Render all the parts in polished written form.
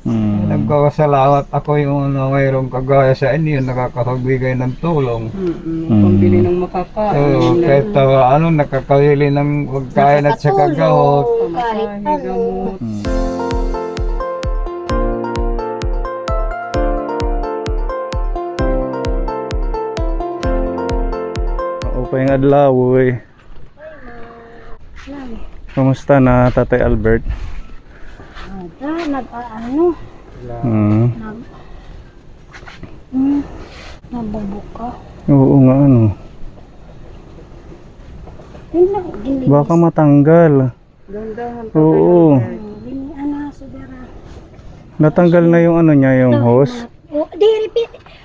Nagkakasalamat ako yung mayroong kagaya sa inyo, nakakapagbigay ng tulong. Pambili ng makakain. Kahit nakakawili ng pagkain at sa kagawot. Kahit gamot. Upay nga adlaw, kamusta na Tatay Albert? Nabubuka. Oo nga baka matanggal. Oo. Natanggal na yung niya, yung hose.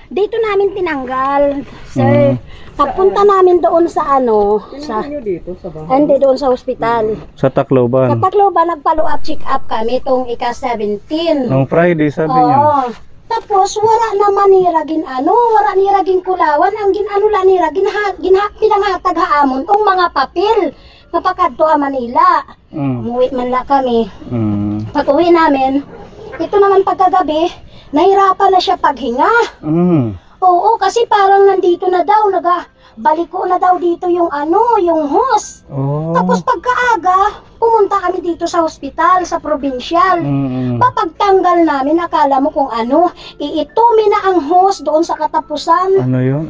Dito namin tinanggal, sir. Pagpunta namin doon sa Dito sa bahay. hindi doon sa ospital. Sa Tacloban. Sa Tacloban, nag-follow up, check up kami itong ika-17. Nung Friday sabi niya. Oo. Tapos wala naman niragin wala niragin kulawan, ang la niragin pinanghatag haamon tong mga papel kapag to Manila. Umuwi man la kami. Pag-uwi namin, ito naman pagkagabi, nahirapan na siya paghinga. Oo, kasi parang nandito na daw, baliko na daw dito yung yung hose. Tapos pagkaaga, pumunta kami dito sa ospital, sa provincial. Papagtanggal namin, akala mo kung iitumi na ang hose doon sa katapusan. Ano yun?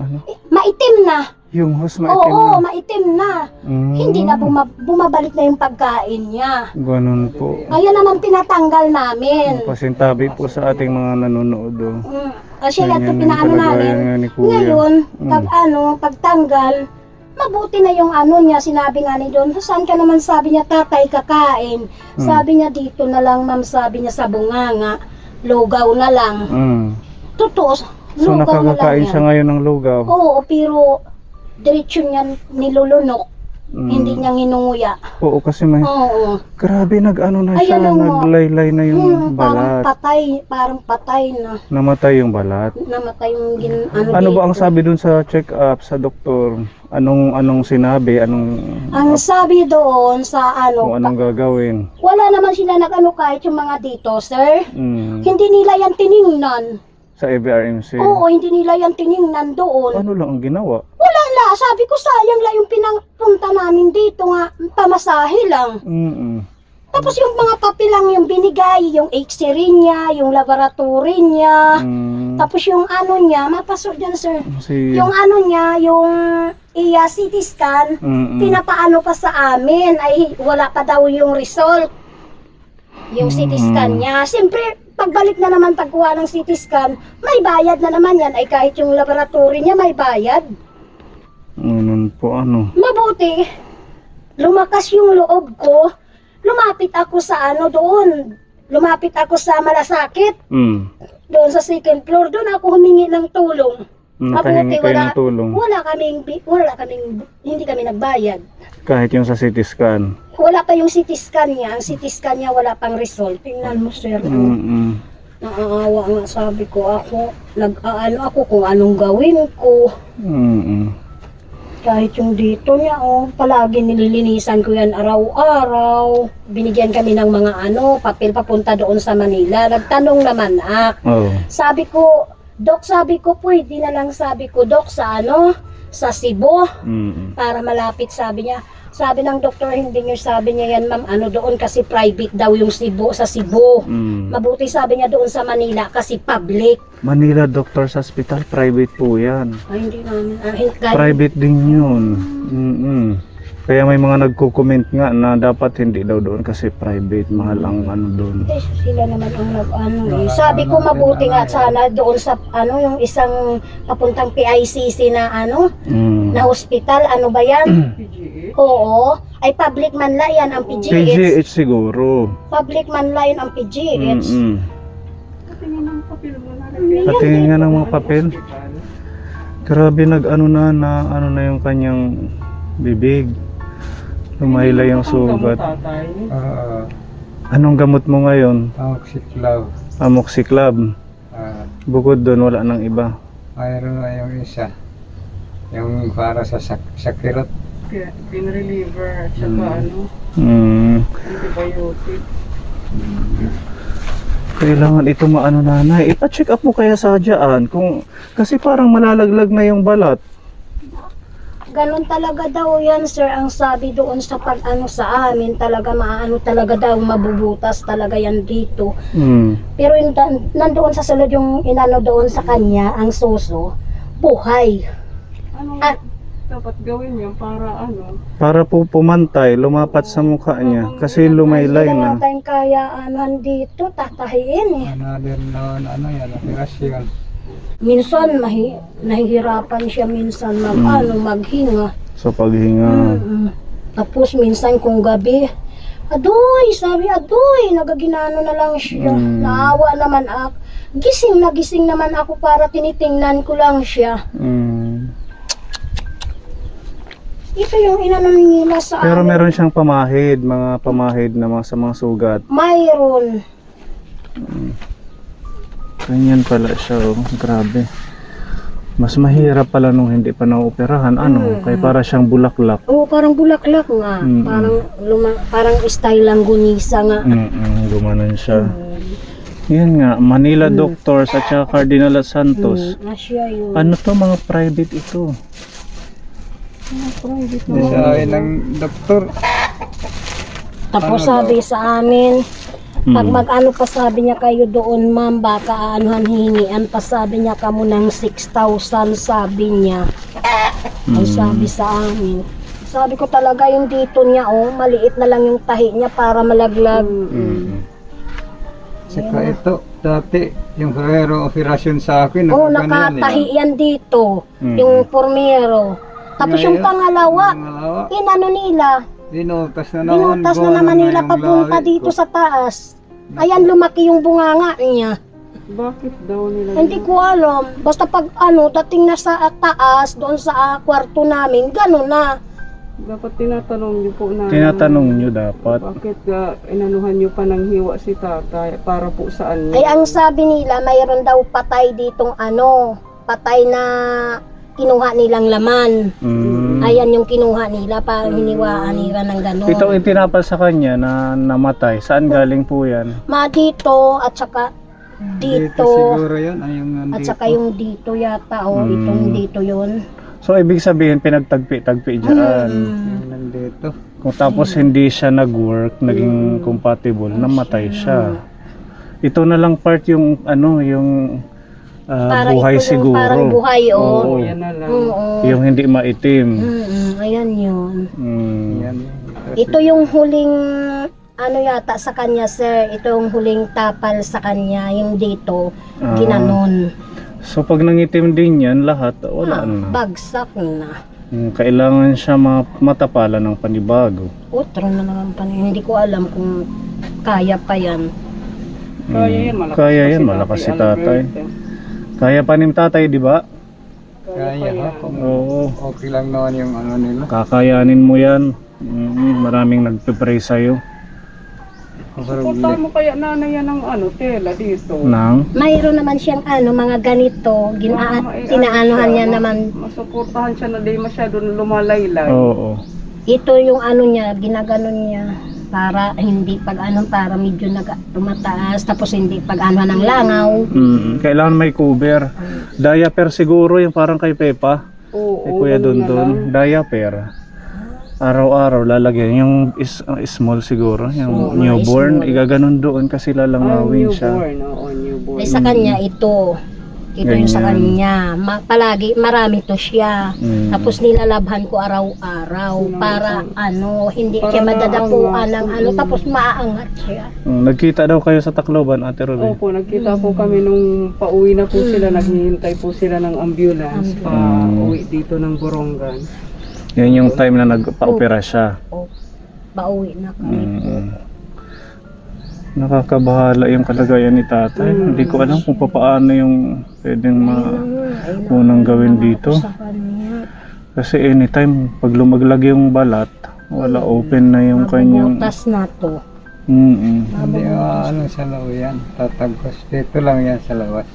Maitim na. Yung hose maitim na? Oo, maitim na. Hindi na bumabalik na yung pagkain niya. Ganun po. Kaya naman pinatanggal namin. Pasintabi po sa ating mga nanonood. Kasi Ganyan ito yung pinaano kalagayan namin. nga ni Kuya. Ngayon, pagtanggal, mabuti na yung niya, sinabi nga ni Don, saan ka naman, sabi niya, tatay kakain. Sabi niya, dito na lang, ma'am, sabi niya, sa bunganga, lugaw na lang. Totoo, So lugaw na lang nakakakain yan. siya ngayon ng lugaw? Oo, pero diretsyo niya nilulunok. Hindi niya nginunguya. Oo, kasi may... Oo. Grabe, na siya, Ayan, naglaylay na yung Parang balat. patay na. Namatay yung balat. Namatay yung Ano ba ang dito. sabi dun sa check-up, sa doktor? Anong sinabi? Ang sabi doon sa Kung anong gagawin? wala naman sila kahit yung mga dito, sir. Mm. Hindi nila yan tiningnan. Sa ABRMC? Oo, hindi nila yan tiningnan doon. Ano lang ang ginawa? Wala la, sabi ko sayang la yung pinangpunta namin dito nga, pamasahe lang. Tapos yung mga papel lang yung binigay, yung x-ray niya, yung laboratory niya. Tapos yung niya, mapasok dyan, sir. Yung niya, yung CT scan, pinapaano pa sa amin, ay wala pa daw yung result. Yung CT scan niya. Siyempre, pagbalik na naman pagkuha ng CT scan, may bayad na naman yan. Ay kahit yung laboratory niya, may bayad. Mabuti, lumakas yung loob ko. Lumapit ako sa doon. Lumapit ako sa Malasakit. Doon sa second floor, doon ako humingi ng tulong. Nakahingi kayo ng tulong? Hindi kami nagbayad. Kahit yung sa CT scan? Wala pa yung CT scan niya. Ang CT scan niya wala pang result. Tingnan mo, sir. Naaawa nga, sabi ko ako. Nag-aano ako kung anong gawin ko. Kahit yung dito niya, palagi nililinisan ko yan araw-araw. Binigyan kami ng mga papel papunta doon sa Manila. Nagtanong naman sabi ko, Dok, sabi ko, pwede na lang, sabi ko, Dok, sa sa Cebu. Para malapit, sabi niya. Sabi ng doktor, hindi niya, sabi niya yan, ma'am, doon kasi private daw yung Cebu, sa Cebu. Mabuti, sabi niya, doon sa Manila kasi public. Manila Doctors Hospital, private po yan. Ay, hindi namin. Private din yun. Kaya may mga nagko-comment nga na dapat hindi daw doon kasi private, mahal ang doon. Sila naman ang Sabi ko mabuti nga sana doon sa yung isang papuntang PICC na na hospital, ba yan? Oo, ay public man la yan ang PGH. PGH siguro. Public man la yan ang PGH. Patingin nga ng mga papel. Grabe, na yung kanyang bibig. Lumahila yung sugat. Anong gamot mo ngayon? Amoxiclav. Amoxiclav. Bukod doon, wala nang iba. Mayroon na yung isa. Yung para sa sakirot. Pain reliever at saka antibiotic. Kailangan ito maano nanay. Ipa-check up mo kaya sa dyan. Kung, kasi parang malalaglag na yung balat. Ganon talaga daw yan, sir. Ang sabi doon sa pag-ano sa amin, talaga maano talaga daw, mabubutas talaga yan dito. Pero yung nandoon sa sulod yung inano doon sa kanya, ang suso, buhay. Ano At dapat gawin niya para ano? Para po pumantay, lumapat sa mukha niya. Kasi lumaylay hindi na. naman tayong kaya anuhan dito, tatahiin eh. Another na ano yan, operasyon. Minsan nahihirapan siya minsan maghinga. Sa paghinga. Tapos minsan kung gabi, adoy, sabi adoy, nagaginano na lang siya. Naawa naman ako. Gising naman ako para tinitingnan ko lang siya. Ito yung inano nila sa Pero amin. meron siyang pamahid, mga pamahid na sa mga sugat. Mayroon. Ganyan pala siya, oh. Grabe. Mas mahirap pala nung hindi pa naoperahan. Ano? Kaya para siyang bulaklak. Oo, parang bulaklak nga. Parang style lang gunisa nga. Gumanon siya. Yan nga, Manila Doctors at saka Cardinal Santos. Asya yun. Ano to, mga private ito? Sa akin ng doktor. Tapos sabi sa amin, pag mag-ano pa sabi niya kayo doon, ma'am, baka aanuhan hingian pa sabi niya kamo ng 6,000 sabi niya. Ay sabi sa amin. Sabi ko talaga yung dito niya, oh, maliit na lang yung tahi niya para malaglag. Saka ito, dati, yung pero operasyon sa akin, Oh, nakaganyan nakatahi yan dito, yung pormero. Tapos yung pangalawa, inano nila, Binutas na naman. binutas na naman nila papunta dito sa taas. Ayan, lumaki yung bunganga niya. Bakit daw nila? Hindi ko alam. Basta pag ano, dating na sa taas, doon sa kwarto namin, gano'n na. Dapat tinatanong niyo po na. Tinatanong nyo dapat. Bakit inanuhan niyo pa ng hiwa si tatay para po saan Ay, ang sabi nila, mayroon daw patay ditong ano, patay na kinuha nilang laman. Ayan yung kinuha nila, parang hiniwaan nila ng gano'n. Ito yung tinapal sa kanya na namatay. Saan galing po yan? Dito, at saka dito, siguro yun, ay yung at nandito. saka yung dito yata, oh, itong dito yun. So, ibig sabihin, pinagtagpi-tagpi dyan. Yung nandito. Kung tapos hindi siya nag-work, naging compatible, namatay siya. Ito na lang part yung, ano, yung Para buhay ito yung siguro. parang buhay, oh. Oo. Yan na lang. Oo. Yung hindi maitim. Ayan yun. Yan. Ito yung huling ano yata sa kanya, sir. Ito yung huling tapal sa kanya, yung dito, ginanon. So, pag nangitim din yan, lahat, wala na. Bagsak na. Kailangan siya matapalan ng panibago. Utro na naman pa. Hindi ko alam kung kaya pa yan. Kaya yan, Malakas si tatay. Kaya pa ni tatay, di ba? Kaya ha, kung Oo. okay lang naman yung ano nila. Kakayanin mo yan. Maraming nagpe-pray sa'yo. Suporta mo kaya nanay yan ng ano, tela dito. Nang? Mayroon naman siyang ano, mga ganito. Tinaanuhan niya naman. Masuportahan siya na di masyado lumalaylay. Oo. Ito yung ano niya, ginaganon niya. Para hindi pag ano, para medyo tumataas. Tapos hindi pag ano ng langaw. Kailangan may cover. Diaper siguro, yung parang kay Pepa. Oo, Kay Kuya Dondon. Diaper. Araw-araw lalagyan. Yung small siguro. Yung newborn. small. Igaganon doon kasi lalangawin siya. newborn. Oo, newborn. Ay sa kanya ito. Ito yung sa kanya. Palagi, marami to siya. Tapos nilalabhan ko araw-araw para ano, hindi Para siya madadapuan maangat. ng ano, tapos maaangat siya. Nagkita daw kayo sa Tacloban, Ate Ruby. Opo, nagkita po kami nung pauwi na po sila, naghihintay po sila ng ambulance pa uwi dito ng Borongan. Yan yung time na nagpa-opera siya. O, pauwi na kami po. Nakakabahala yung kalagayan ni tatay. Hindi ko alam kung paano yung pwedeng unang gawin dito. Sa kanya. Kasi anytime, pag lumaglag yung balat, wala, open na yung kanyang... Mabubutas na to. Hindi ano sa loob yan. Tatagos. Dito lang yan sa labas.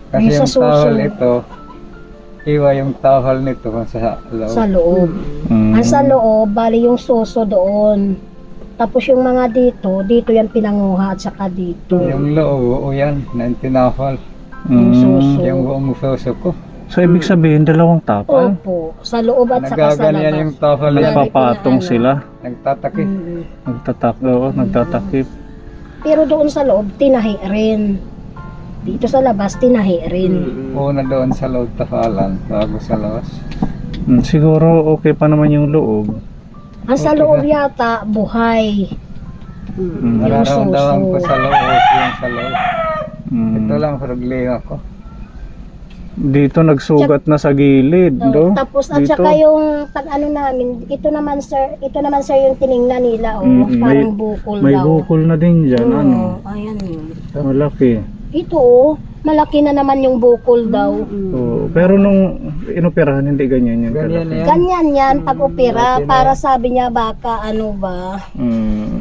Kasi Ay, sa yung towel susunod. ito, iwa yung towel nito kung sa loob. Sa loob. Ang sa loob, bali yung suso doon. Tapos yung mga dito yan pinanguha at saka dito. Yung loob, yan, na tinapal. Yung suso. Yung buong suso ko. So ibig sabihin dalawang tapal? Opo, sa loob at saka sa Nagaganyan yung labas. tapal yan. Nagpapatong sila? Nagtatakip. Nagtatakip. Pero doon sa loob, tinahi rin. Dito sa labas, tinahi rin. Una doon sa loob tapalan, bago sa labas. Siguro okay pa naman yung loob. Ang sa loob yata, buhay. Nararamdaman ko suso. sa loob, yung sa loob. Ito Mm. lang problema ko. Dito nagsugat na sa gilid, do? Tapos at Dito. saka yung pag ano namin, ito naman sir yung tiningnan nila, parang bukol May daw. bukol na din dyan, ano? Ayan yun. Malaki. Ito, malaki na naman yung bukol daw. Oo. Pero nung inoperahan, hindi ganyan yung Ganyan kalaki. yan. Ganyan yan, pag opera, malaki na para yan. sabi niya baka ano ba,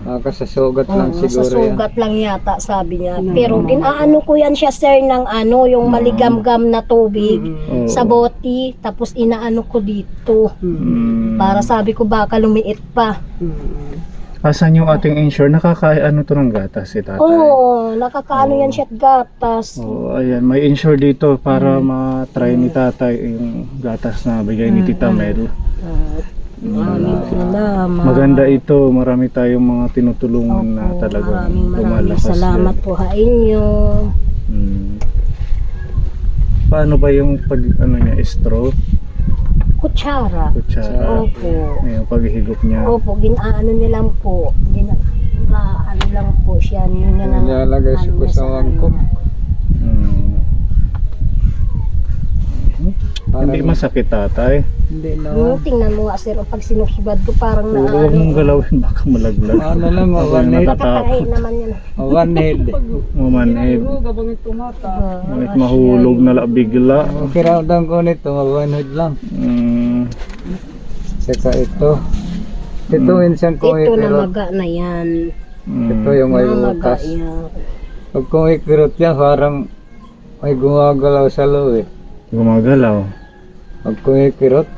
Ako sa sugat lang sa siguro yan. sugat lang yata sabi niya. Pero ginaano ko yan siya sir ng ano, yung maligamgam na tubig Oo. sa boti, tapos inaano ko dito. Mm. Para sabi ko baka lumiit pa. Asan yung ating insure? Nakakaano to ng gatas si tatay? Oo, nakakaano yan siya at gatas. Oo, ayan. May insure dito para ma-try ni tatay yung gatas na bigay ni Tita Mel. Maraming salamat. Maganda ito. Marami tayong mga tinutulungan na Opo, talagang maraming lumalakas salamat din. po sa inyo. Paano ba yung pag ano niya, straw? Kutsara. Kutsara. Opo. Yung paghihigop niya. Opo, ginaano niya lang po. Ano lang po siya. Yun na lang. Nilalagay ano ko niya sa mangkok. Hindi masakit tatay. Hindi na. Tingnan mo nga sir, pag sinusubad ko parang Oo, huwag mong galawin baka malaglag. Ano lang, Ako yung one head. Nakakain natatakot. naman yan. One head. Mamanhid. Kapag tumata. Ngunit mahulog na la bigla. Okay, ramdam ko nito, one head lang. Saka ito. Ito minsan kung Ito na ikirot. maga na yan. Ito yung may Namaga butas. yan. Pag kung ikirot yan, parang may gumagalaw sa loob eh. Gumagalaw. Pag kung ikirot,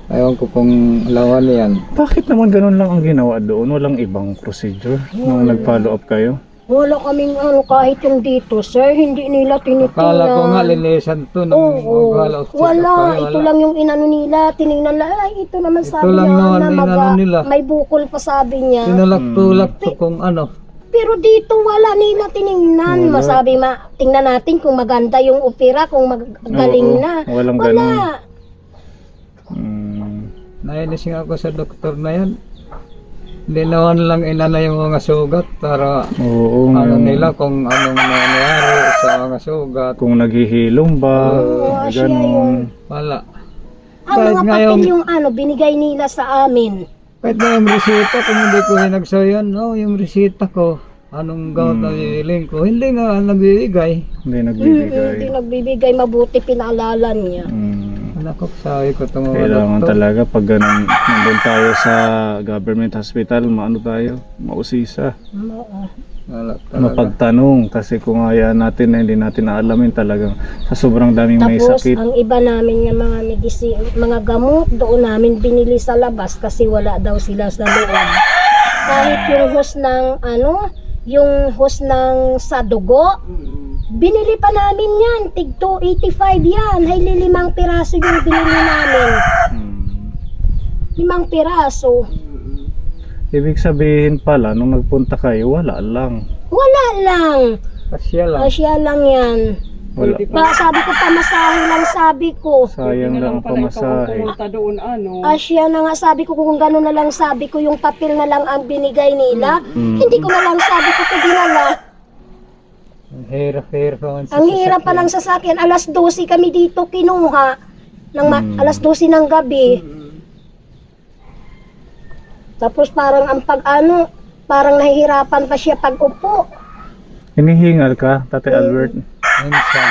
ayaw ko kung lawan yan. Bakit naman ganun lang ang ginawa doon? Walang ibang procedure nung nag-follow up kayo? Wala kaming ano kahit yung dito sir, hindi nila tinitingnan. Akala ko nga lilisan to nung Oo, mag-follow up. wala, ito lang yung inano nila, tinignan lang, ay ito naman Ito sabi lang niya naman na inano nila. may bukol pa sabi niya. Tinulak-tulak to kung ano. Pero dito wala nila tiningnan. Masabi tingnan natin kung maganda yung opera, kung magaling Oo, na. walang Wala. ganun. Nainis nga ako sa doktor na yan. Hindi naman lang inana yung mga sugat para Oo, ano yung- nila kung anong nangyari sa mga sugat. kung naghihilom ba, Oo, siya ganun. Wala. Ang Kahit mga ngayon- papel yung ano, binigay nila sa amin. Kahit na yung resita, kung hindi ko hinagsayan, no, yung resita ko, anong gamot na bibiling ko, hindi nga nabibigay. Hindi Hindi nagbibigay. nagbibigay, mabuti pinaalala niya. Anak ko, sabi ko itong mga Kailangan doktor. talaga pag ganun, nandun tayo sa government hospital, maano tayo, mausisa, Wala talaga. mapagtanong. Kasi kung hayaan natin na hindi natin naalamin talagang sa sobrang daming may Tapos sakit. ang iba namin yung mga mga gamot doon namin binili sa labas kasi wala daw sila sa loob. Kahit yung hose ng ano, yung hose ng sa dugo, binili pa namin yan. Tig 285 yan. Hay 5 piraso yung binili namin. 5 piraso. Ibig sabihin pala, nung nagpunta kayo, wala lang. Wala lang. Pasya lang. Asya lang yan. Wala. Sabi ko pamasahe lang sabi ko. Sayang lang ang pamasahe. Pumunta doon ano. Asya na nga sabi ko kung gano'n na lang sabi ko yung papel na lang ang binigay nila. Hindi ko na lang sabi ko dinala. Ang hirap-hirap naman sa Ang hirap pa sasakyan. lang sa sakin. Alas 12 kami dito kinuha. Alas 12 ng gabi. Tapos parang ang parang nahihirapan pa siya pag upo. Hinihingal ka, Tate Albert? Minsan.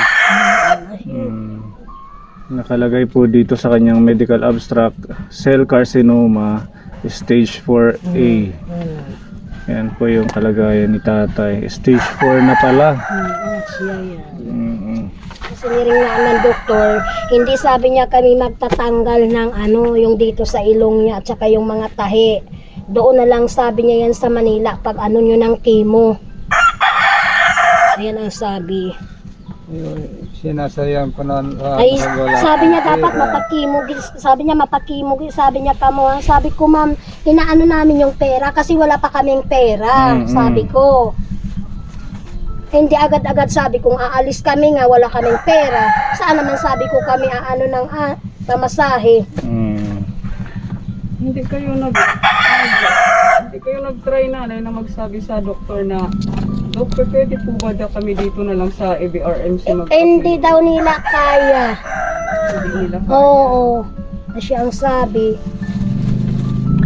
Nakalagay po dito sa kanyang medical abstract, cell carcinoma, stage 4A. Yan po yung kalagayan ni tatay. Stage 4 na pala. Siya yan. siniring nga ng doktor, hindi sabi niya kami magtatanggal ng ano, yung dito sa ilong niya at saka yung mga tahi. Doon na lang sabi niya yan sa Manila pag ano nyo ng chemo. Ayan ang sabi. Sinasayang ko na Ay, sabi niya dapat mapakimo, sabi niya mapakimo, sabi niya kamo, sabi ko ma'am, inaano namin yung pera kasi wala pa kaming pera, sabi ko. Hindi agad-agad sabi kung aalis kami nga wala kaming pera. Saan naman sabi ko kami aano ng pamasahe. Hindi kayo nag-try na magsabi sa doktor na, Doktor, pwede po ba daw kami dito na lang sa ABRMC Hindi daw nila kaya. Hindi nila kaya. Oo. Siya ang sabi.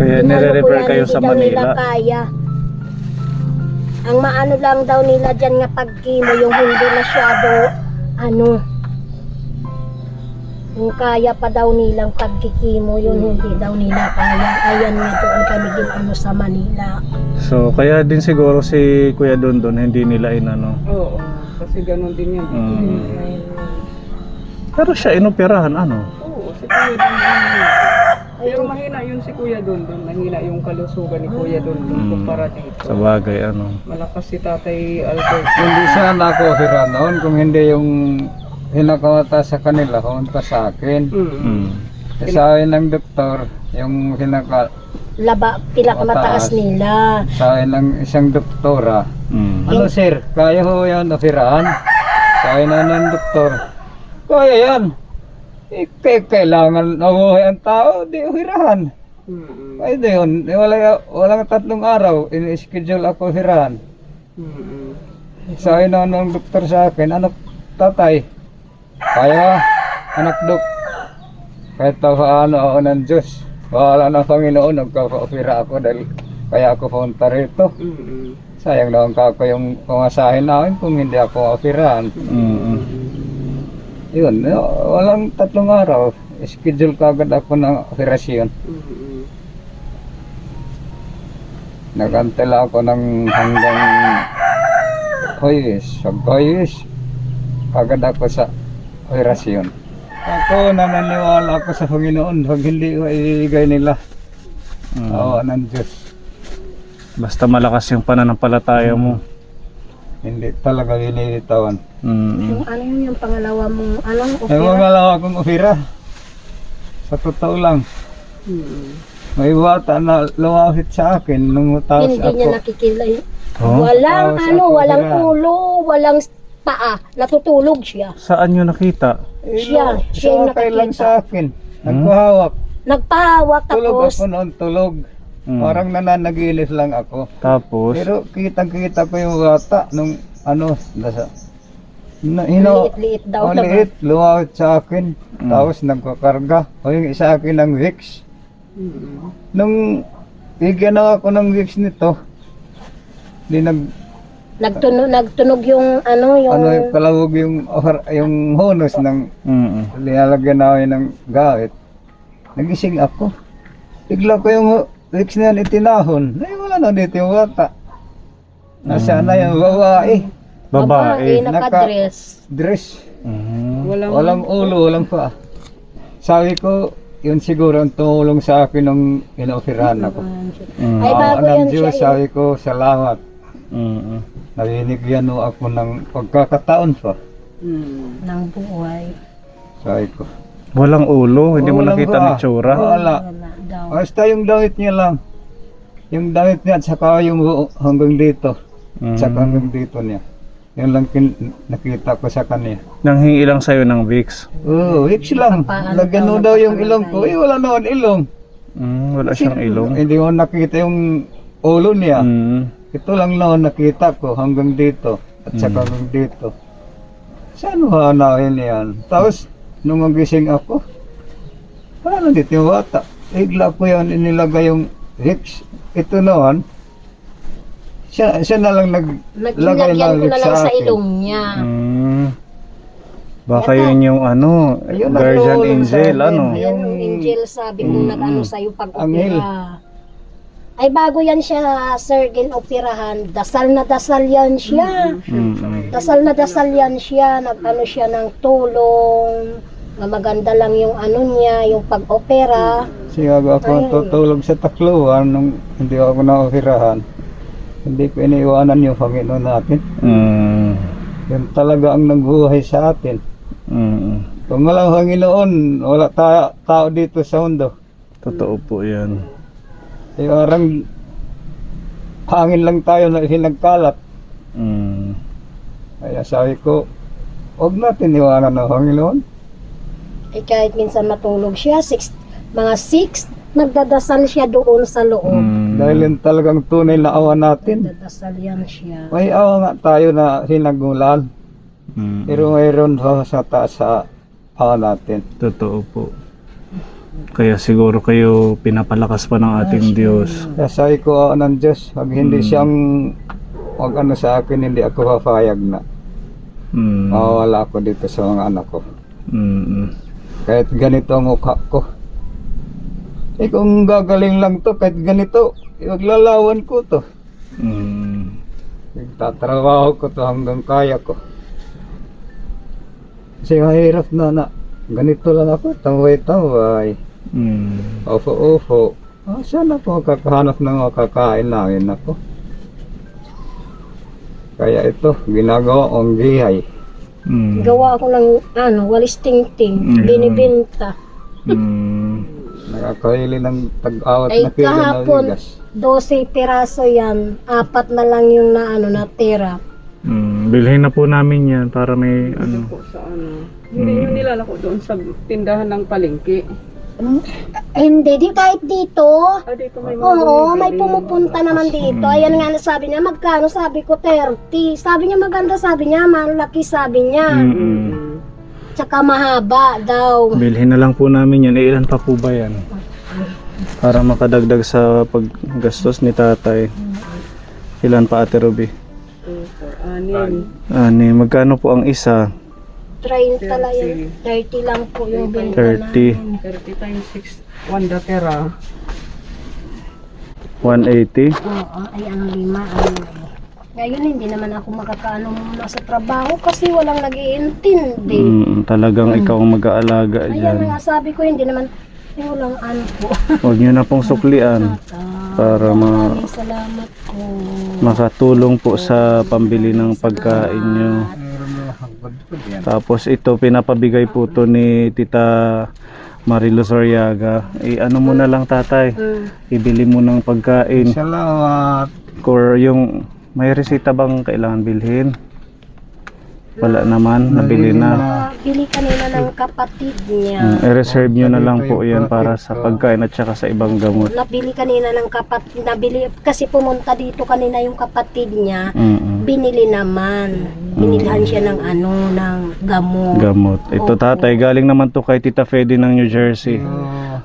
Kaya nire-refer kayo sa Hindi daw nila Manila. kaya. Ang maano lang daw nila dyan nga pag-chemo, yung hindi masyado, ano, yung kaya pa daw nilang pag-chemo, yun hindi daw nila kaya. Ayan nga doon kami ginano sa Manila. So kaya din siguro si Kuya Dondon hindi nila inano. Oo, kasi ganun din yan. Pero siya inoperahan ano? Oo, si Kuya Dondon. Pero mahina yun si Kuya Dondon. Mahina yung kalusugan ni Kuya Dondon kumpara dito. Sa bagay ano. Malakas si Tatay Albert. Hindi sana ako hira noon kung hindi yung hinakawata sa kanila, humunta sa akin. Sa akin ng doktor, yung Pinakamataas nila. sa akin ng isang doktora, ano sir, kaya ho yan operahan? Sa akin ng doktor, kaya yan. Kailangan nabuhay ang tao, di operahan. Ay di yun, walang 3 araw, in-schedule ako operahan. Sa akin ng doktor sa akin, ano tatay? Kaya, anak dok, kahit paano ako ng Diyos, wala ng Panginoon, nagkaka-opera ako dahil kaya ako punta rito. Sayang naman kako yung pumasahin namin kung hindi ako operahan. Yun, walang 3 araw, schedule kagad ako ng operasyon. Nagantala ako ng hanggang Huwebes, kagad ako sa operasyon. Ako nananiwala ako sa Panginoon, pag hindi ko ibigay nila. Oo, ng Diyos. Basta malakas yung pananampalataya mo. Hindi talaga binilitawan. Yung ano yung pangalawa mong anong May mga lang akong opera. Sa totoo lang. May bata na lumapit sa akin nung taos hindi ako. niya nakikila. Oh? Walang Tapos ano, ako walang opera. ulo, walang paa. Natutulog siya. Saan nyo nakita? Siya yung Siya lang nakikita. sa akin. Nagpahawak. Nagpahawak Tulog tapos ako noon, tulog. Parang nananagilis lang ako. Tapos? Pero kitang-kita ko yung bata nung ano, nasa liit-liit daw na ba? liit, lumawit sa akin. Tapos nagkakarga. O yung isa akin ng Vicks. Nung bigyan na ako ng Vicks nito, di Nagtunog yung ano yung ano yung kalawog yung honus ng nilalagyan namin ng gawit. Nagising ako. Bigla ko yung Vicks na yan itinahon. Ay, wala na dito yung bata. Nasaan na yung babae? Babae. nakadress. Dress. Walang Walang ulo, walang pa. Sabi ko, yun siguro ang tumulong sa akin nung inooperahan ako. Ay bago ng yan siya. Diyos, sabi ko, salamat. Nabinigyan mo ako ng pagkakataon pa. Ng buhay. Sabi ko. Walang ulo, hindi mo Walang nakita pa. ng tsura. Wala. Wala daw. Basta yung damit niya lang. Yung damit niya at saka yung buo hanggang dito. Saka hanggang dito niya. Yan lang nakita ko sa kanya. Nanghingi lang sa'yo ng Vicks. Oo, Vicks lang. Paano Lagyan mo daw yung ilong ko. Eh, wala naman ilong. Wala siyang ilong. Hindi mo nakita yung ulo niya. Ito lang noon nakita ko hanggang dito at saka hanggang dito. Saan mo hanapin yan? Tapos nung magising ako, wala na dito yung bata. Bigla ko yan inilagay yung Vicks. Ito noon, siya na lang naglagay Naglagyan ko ng na Vicks lang sa akin. ilong niya. Baka yun yung ano, Ayun ang guardian tulong sa angel, akin. ano. Ayan yung angel sabi kong nag-ano sa'yo pag Angel. opera. Ay bago yan siya, sir, operahan, dasal na dasal yan siya. Dasal na dasal yan siya, nag-ano siya ng tulong, na maganda lang yung ano niya, yung pag-opera. Siya ako tutulog sa takluhan nung hindi ako na-operahan. Hindi ko iniiwanan yung Panginoon natin. Yun talaga ang nagbuhay sa atin. Kung walang Panginoon, wala tao dito sa mundo. Totoo po yan. Parang hangin lang tayo na isinagkalat. Kaya sabi ko, huwag natin iwanan ng Panginoon. Eh kahit minsan matulog siya, mga 6, nagdadasal siya doon sa loob. Dahil yun talagang tunay na awa natin. Nagdadasal yan siya. May awa nga tayo na sinagulan. Pero mayroon pa sa taas sa awa natin. Totoo po. Kaya siguro kayo pinapalakas pa ng ating Diyos. Kaya sabi ko ng Diyos, pag hindi siyang wag ano sa akin, hindi ako papayag na. Mawawala ako dito sa mga anak ko. Kahit ganito ang mukha ko. Eh kung gagaling lang to, kahit ganito, iwaglalawan ko to. Tatrabaho ko to hanggang kaya ko. Kasi mahirap na ganito lang ako, tambay-tambay. Opo-opo. Saan ako kakahanap ng makakain namin ako? Kaya ito, ginagawa kong gihay. Gawa ako ng walis ting-ting, binibenta. Nakakahili ng tag-awat Ay na kilo na kahapon, bigas. 12 piraso yan, 4 na lang yung natira. Bilhin na po namin yan para may ano. Po sa ano. Hindi nyo nilalako doon sa tindahan ng palengke. Hindi, di kahit dito. Dito may mga Oo, bumibili. may pumupunta naman dito. Ayan nga, sabi niya, magkano? Sabi ko, 30. Sabi niya, maganda, sabi niya, malaki, sabi niya. Tsaka mahaba daw. Bilhin na lang po namin yan. Ilan pa po ba yan? Para makadagdag sa paggastos ni tatay. Ilan pa, Ate Ruby? 6. Magkano po ang isa? 30 lang yun. 30 lang po yung benta 30. namin. 30 times 6, 1 pera. 180? Oo, ay ang 5. Ngayon hindi naman ako makakaano muna sa trabaho kasi walang nag-iintindi. Talagang ikaw ang mag-aalaga Ayan dyan. nga sabi ko, hindi naman, walang ano po. Huwag nyo na pong suklian para Maraming salamat po. makatulong po sa pambili ng pagkain nyo. Tapos ito, pinapabigay po to ni Tita Marilu Soriaga. Ano mo na lang tatay, ibili mo ng pagkain. Salamat. Or yung, may resita bang kailangan bilhin? Wala naman, nabili na. Bili kanina ng kapatid niya. I-reserve nyo na lang po yan para sa pagkain at saka sa ibang gamot. Nabili kanina ng kapatid, kasi pumunta dito kanina yung kapatid niya. Binili naman. Binilhan siya ng ng gamot. Gamot. Ito tatay, galing naman to kay Tita Fede ng New Jersey.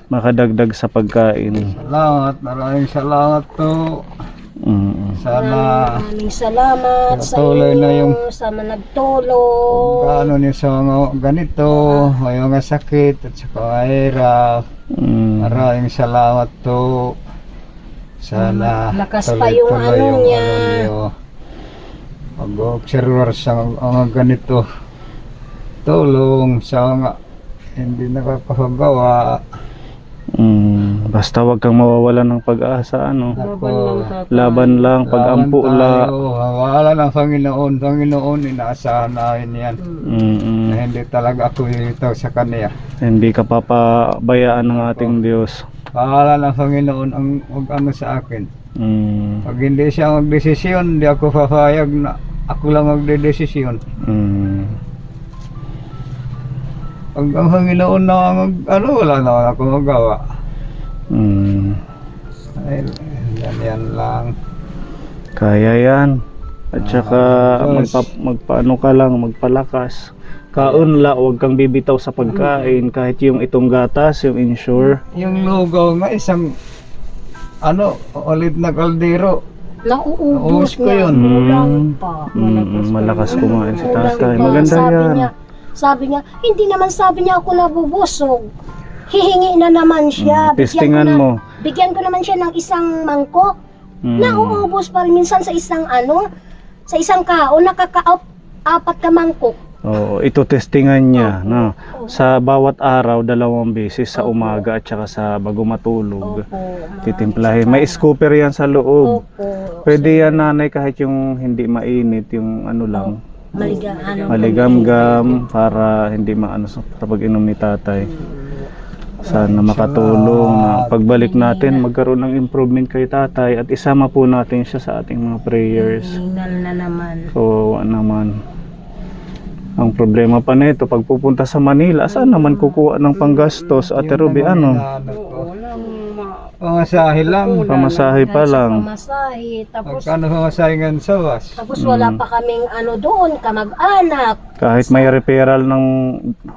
Makadagdag sa pagkain. Salamat, maraming salamat to. Sana Maraming salamat sa Tuloy na yung- inyo, sa nagtulong. paano niyo sa mga ganito, may mga sakit at saka mahirap. Maraming salamat to. Sana Lakas pa yung ano niya. Mag-observer sa mga ganito. Tulong sa mga hindi nakakagawa. Basta wag kang mawawalan ng pag-asa, ano. Laban lang, pag-ampula. Wala ng Panginoon. Panginoon, inaasahan namin yan. Na hindi talaga ako ilitaw sa Kanya. Hindi ka papabayaan ng ating Diyos. Wala ng Panginoon ang ano sa akin. Pag hindi siya magdesisyon, hindi ako papayag na ako lang magdedesisyon. Pag ang Panginoon na wala na ako magawa. Ay, yan lang. Kaya yan. At saka magpaano ka lang, magpalakas. Kaunla, huwag kang bibitaw sa pagkain. Kahit yung itong gatas, yung insure. Yung lugaw nga isang ulit na kaldero. Nauubos Naubos ko niya. yun. Kulang pa. Malakas kumain si Kulang tatay. pa. Maganda yan. Sabi niya, hindi naman sabi niya ako nabubusog. Hihingi na naman siya. Testingan mo. bigyan ko naman siya ng isang mangkok. Nauubos pa rin minsan sa isang sa isang kaon, nakaka-apat ka mangkok. Oo, ito testingan niya, no. Sa bawat araw, 2 beses, sa umaga at saka sa bago matulog. Titimplahin. May scooper yan sa loob. Pwede yan, nanay, kahit yung hindi mainit, yung ano lang. Maligamgam para hindi maano sa pag-inom ni tatay. Sana makatulong na pagbalik natin magkaroon ng improvement kay tatay at isama po natin siya sa ating mga prayers. Hingal na naman. So naman. Ang problema pa nito pag pupunta sa Manila, saan naman kukuha ng panggastos? Ate Ruby, ano? Pamasahe lang. Pamasahe pa lang. Pamasahe, tapos Magkano pamasahe ngayon sa was? wala pa kaming doon, kamag-anak. Kahit may referral ng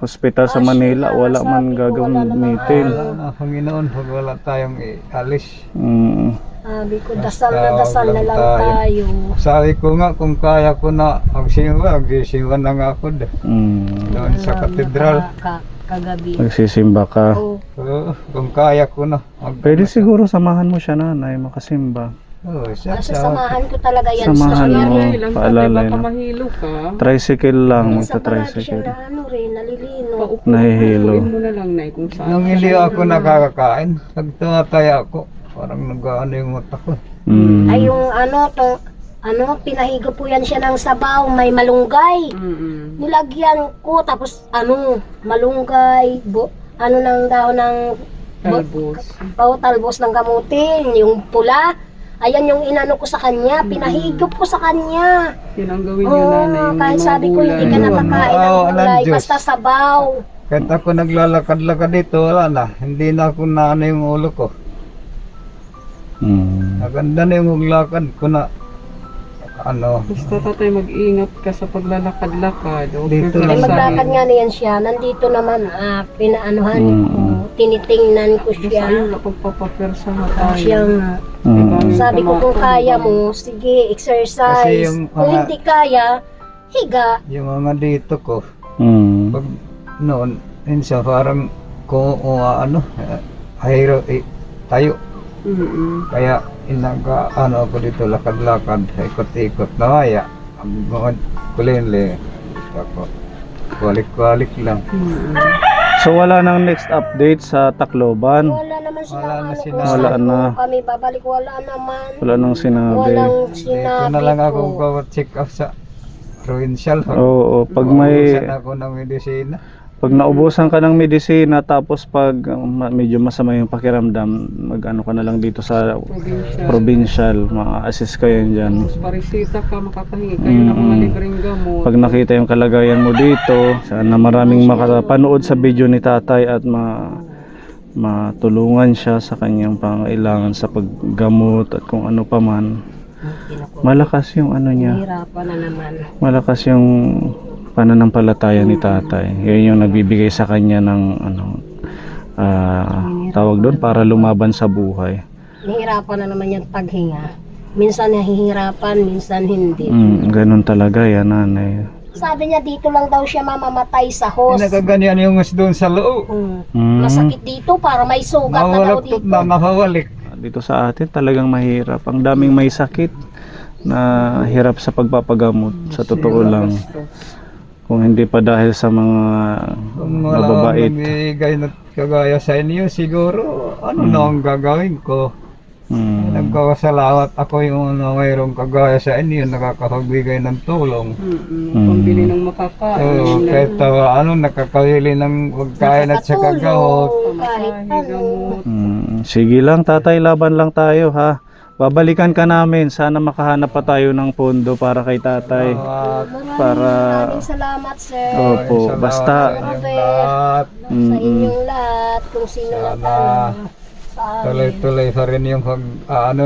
hospital sa Manila, wala man gagamitin. Wala na, Panginoon, pag wala tayong ialis. Sabi ko, dasal na lang tayo. Sabi ko nga, kung kaya ko na magsisimba na nga ako doon sa katedral. Kagabi. Magsisimba ka. Oo, kung kaya ko na. Pwede siguro samahan mo siya, nanay, makasimba. Sasamahan ko talaga yan. Samahan mo, Lang paalala baka na. mahilo ka. Tricycle lang, Sa palagi siya magta-tricycle. nalilino. Nahihilo. Paupuin mo na lang, Nay, kung saan. Nung hindi ako nakakakain, pag tumataya ako, parang nag-ano yung mata ko. Ay yung pinahigo po yan siya ng sabaw, may malunggay. Nilagyan ko, tapos malunggay, ng daw ng talbos ng gamutin, yung pula. Ayan yung inano ko sa kanya, pinahigop ko sa kanya. Sinanggawin niyo, nanay, yung Kahit mga sabi ko, hindi ka gulay. nakakain ng gulay, Diyos. basta sabaw. Kahit ako naglalakad-lakad dito, wala na. Hindi na ako naano yung ulo ko. Maganda na yung maglakad ko na Basta tatay, mag-ingat ka sa paglalakad-lakad. Dito Ay lang maglakad nga niyan siya, nandito naman, pinaanuhan ko, tinitingnan ko Basta siya. yun, pagpapapersa na tayo. Siyang, sabi ko kung kaya mo, sige, exercise. Kasi yung Kung mga- hindi kaya, higa. yung mga dito ko. Mm. Pag noon, minsan parang kung ahiro, tayo. Kaya ako dito lakad-lakad, ikot-ikot na kaya. Ang mga kulinli, ako, kwalik-kwalik lang. So wala nang next update sa Tacloban. Wala naman sila, Wala na sila. Wala na. Kami babalik, wala naman. Wala nang sinabi. Walang Dito sinabi na lang ako ko. check up sa provincial. Oo, pag may Naubusan ako ng medisina. pag naubusan ka ng medisina tapos pag medyo masama yung pakiramdam, mag-ano ka na lang dito sa provincial, ma-assist kayo diyan. Tapos parisita ka, makakahingi kayo ng mga libreng gamot. Pag nakita yung kalagayan mo dito, sana maraming makapanood sa video ni tatay at matulungan siya sa kanyang pangailangan sa paggamot at kung ano pa man. Malakas yung ano niya. Hirapan na naman. Malakas yung pananampalataya ni tatay. Yun yung nagbibigay sa kanya ng tawag doon para lumaban sa buhay. Nahihirapan na naman yung taghinga. Minsan nahihirapan, minsan hindi. Ganun talaga yan, nanay. Sabi niya dito lang daw siya mamamatay sa host. Nakaganyan yung doon sa loob. Masakit dito para may sugat na daw Mawalaktot dito. na makawalik. Dito sa atin talagang mahirap. Ang daming may sakit na hirap sa pagpapagamot. Sa totoo lang. Kung hindi pa dahil sa mga Kung wala akong mababait. nagbibigay na kagaya sa inyo, siguro ano na ang gagawin ko? Nagkakasalamat ako yung mayroong kagaya sa inyo, nakakapagbigay ng tulong. Pambili ng makakain. So, kahit nakakawili ng pagkain at saka gamot. Kahit ano. Sige lang tatay, laban lang tayo ha. Babalikan ka namin, sana makahanap pa tayo ng pondo para kay tatay. Maraming salamat, sir. Opo, basta Sa inyong lahat, kung sino na tuloy-tuloy pa rin yung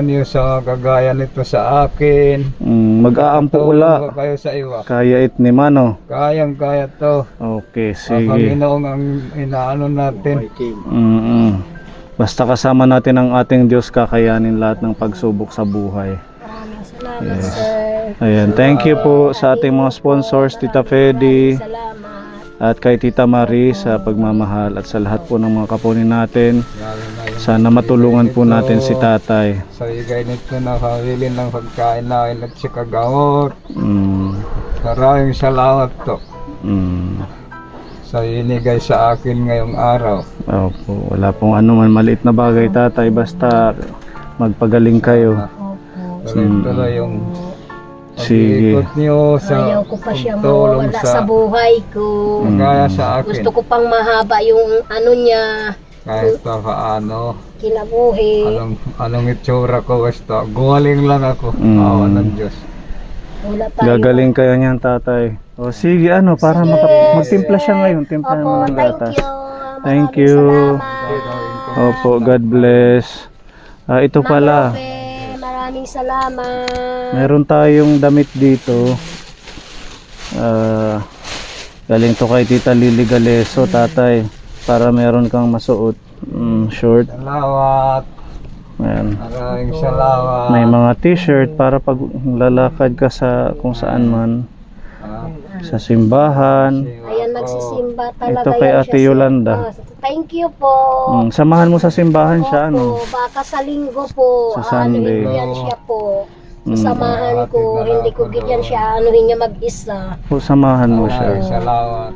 niyo sa kagaya nito sa akin. mag-aampo ula. Tulong kayo sa iwa. Kaya it ni Mano. Kayang-kaya to. Okay, Ang sige. Panginoong ang inaano natin. Basta kasama natin ang ating Diyos, kakayanin lahat ng pagsubok sa buhay. Maraming salamat, sir. Ayan, thank you po sa ating mga sponsors, Tita Fedy Salamat. at kay Tita Marie sa pagmamahal at sa lahat po ng mga kapunin natin. Lalo na Sana matulungan po natin si tatay. Sa igay nito na kabili ng pagkain namin at si kagamot. Maraming salamat to. Sa inigay sa akin ngayong araw. Opo, wala pong anuman maliit na bagay tatay, basta magpagaling kayo. Tuloy-tuloy yung Sige. pag-iikot niyo sa Ayaw ko pa siyang pagtulong mawala sa buhay ko. Kaya sa akin. Gusto ko pang mahaba yung ano niya, Kahit pa paano. kinabuhi. Anong itsura ko basta. Gumaling lang ako. Awa ng Diyos. Wala tayo. Gagaling kayo niyan tatay. O sige, para magtimpla siya ngayon. Timplahan mo Opo, ng thank gatas. you. Thank Maraming you. salamat. Opo, God bless. Ito pala. Ma'am Ope, maraming salamat. Meron tayong damit dito. Galing to kay Tita Lily Galeso, tatay. Para meron kang masuot. Short. Salamat. Ayan. Maraming salamat. May mga t-shirt para pag lalakad ka sa kung saan man. Sa simbahan. Ayan, nagsisimba talaga Ito kay yan Ate siya. Yolanda. Thank you po. Samahan mo sa simbahan siya, ano? Opo, baka sa linggo po. Sa Sunday. Anuhin ko yan siya po. Samahan ko, hindi ko ganyan siya anuhin niya mag-isa. O, samahan mo siya. Maraming salamat.